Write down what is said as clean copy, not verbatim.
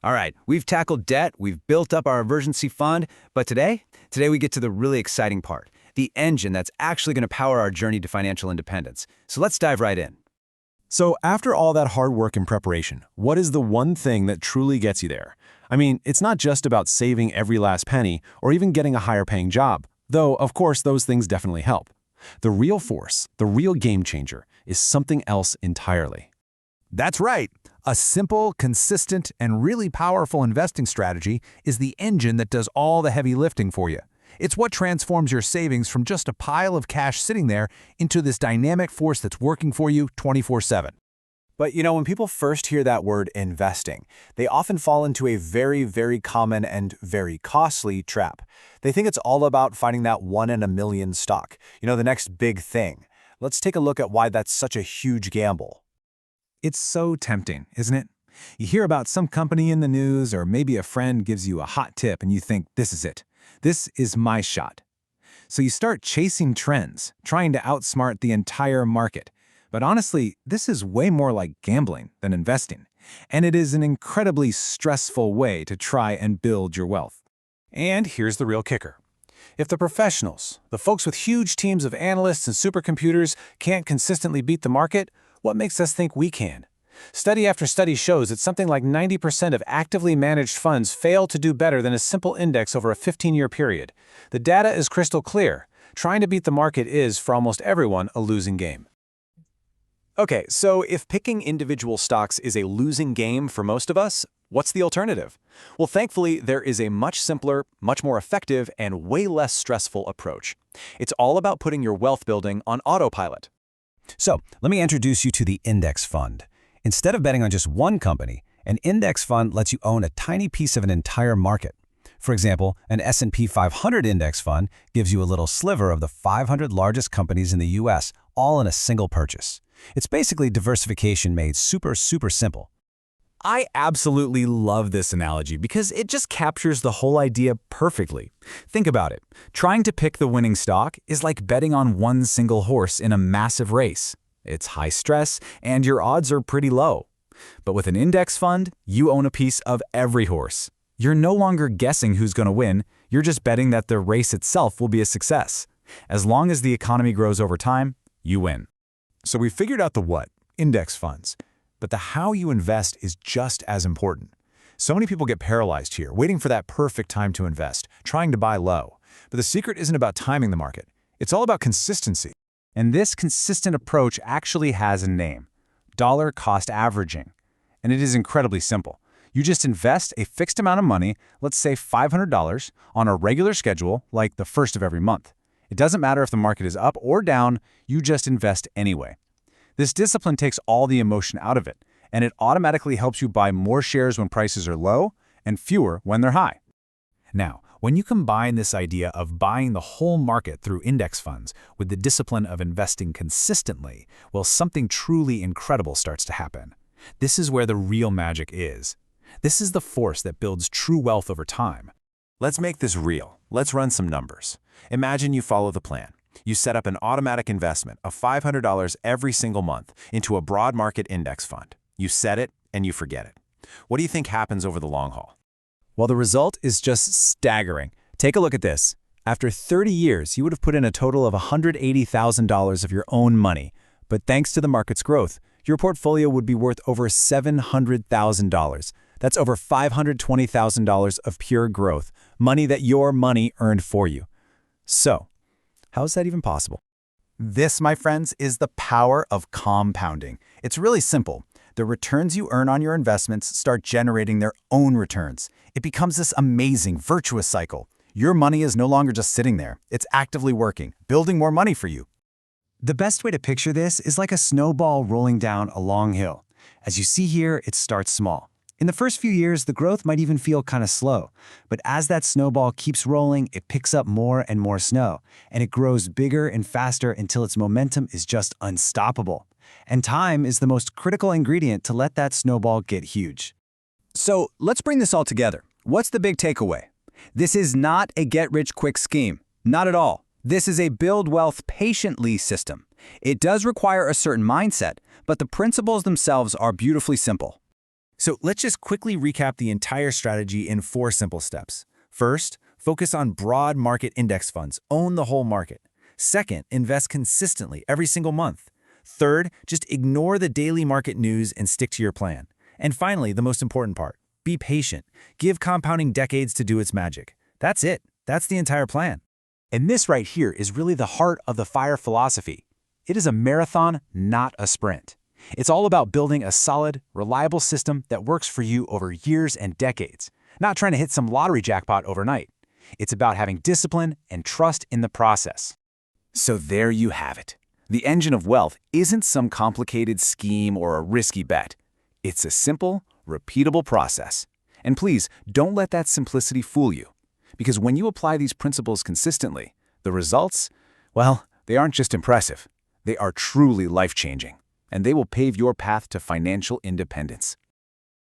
All right, we've tackled debt, we've built up our emergency fund, but today we get to the really exciting part, the engine that's actually going to power our journey to financial independence. So let's dive right in. So after all that hard work and preparation, what is the one thing that truly gets you there? I mean, it's not just about saving every last penny or even getting a higher paying job, though of course those things definitely help. The real force, the real game changer, is something else entirely. That's right. A simple, consistent, and really powerful investing strategy is the engine that does all the heavy lifting for you. It's what transforms your savings from just a pile of cash sitting there into this dynamic force that's working for you 24/7. But when people first hear that word investing, they often fall into a very, very common and very costly trap. They think it's all about finding that one in a million stock, the next big thing. Let's take a look at why that's such a huge gamble. It's so tempting, isn't it? You hear about some company in the news, or maybe a friend gives you a hot tip and you think, this is it. This is my shot. So you start chasing trends, trying to outsmart the entire market. But honestly, this is way more like gambling than investing. And it is an incredibly stressful way to try and build your wealth. And here's the real kicker. If the professionals, the folks with huge teams of analysts and supercomputers, can't consistently beat the market, what makes us think we can? Study after study shows that something like 90% of actively managed funds fail to do better than a simple index over a 15-year period. The data is crystal clear. Trying to beat the market is, for almost everyone, a losing game. Okay, so if picking individual stocks is a losing game for most of us, what's the alternative? Well, thankfully, there is a much simpler, much more effective, and way less stressful approach. It's all about putting your wealth building on autopilot. So let me introduce you to the index fund. Instead of betting on just one company, an index fund lets you own a tiny piece of an entire market. For example, an S&P 500 index fund gives you a little sliver of the 500 largest companies in the US, all in a single purchase. It's basically diversification made super simple. I absolutely love this analogy because it just captures the whole idea perfectly. Think about it. Trying to pick the winning stock is like betting on one single horse in a massive race. It's high stress, and your odds are pretty low. But with an index fund, you own a piece of every horse. You're no longer guessing who's going to win, you're just betting that the race itself will be a success. As long as the economy grows over time, you win. So we figured out the what, index funds. But the how you invest is just as important. So many people get paralyzed here, waiting for that perfect time to invest, trying to buy low. But the secret isn't about timing the market. It's all about consistency. And this consistent approach actually has a name: dollar cost averaging. And it is incredibly simple. You just invest a fixed amount of money, let's say $500, on a regular schedule, like the first of every month. It doesn't matter if the market is up or down, you just invest anyway. This discipline takes all the emotion out of it, and it automatically helps you buy more shares when prices are low and fewer when they're high. Now, when you combine this idea of buying the whole market through index funds with the discipline of investing consistently, well, something truly incredible starts to happen. This is where the real magic is. This is the force that builds true wealth over time. Let's make this real. Let's run some numbers. Imagine you follow the plan. You set up an automatic investment of $500 every single month into a broad market index fund. You set it and you forget it. What do you think happens over the long haul? Well, the result is just staggering. Take a look at this. After 30 years, you would have put in a total of $180,000 of your own money. But thanks to the market's growth, your portfolio would be worth over $700,000. That's over $520,000 of pure growth, money that your money earned for you. So, how is that even possible? This, my friends, is the power of compounding. It's really simple. The returns you earn on your investments start generating their own returns. It becomes this amazing, virtuous cycle. Your money is no longer just sitting there. It's actively working, building more money for you. The best way to picture this is like a snowball rolling down a long hill. As you see here, it starts small. In the first few years, the growth might even feel kind of slow. But as that snowball keeps rolling, it picks up more and more snow, and it grows bigger and faster until its momentum is just unstoppable. And time is the most critical ingredient to let that snowball get huge. So let's bring this all together. What's the big takeaway? This is not a get-rich-quick scheme. Not at all. This is a build wealth patiently system. It does require a certain mindset, but the principles themselves are beautifully simple. So let's just quickly recap the entire strategy in 4 simple steps. First, focus on broad market index funds. Own the whole market. Second, invest consistently every single month. Third, just ignore the daily market news and stick to your plan. And finally, the most important part, be patient. Give compounding decades to do its magic. That's it. That's the entire plan. And this right here is really the heart of the FIRE philosophy. It is a marathon, not a sprint. It's all about building a solid, reliable system that works for you over years and decades, not trying to hit some lottery jackpot overnight. It's about having discipline and trust in the process. So there you have it. The engine of wealth isn't some complicated scheme or a risky bet. It's a simple, repeatable process. And please, don't let that simplicity fool you. Because when you apply these principles consistently, the results, well, they aren't just impressive. They are truly life-changing. And they will pave your path to financial independence.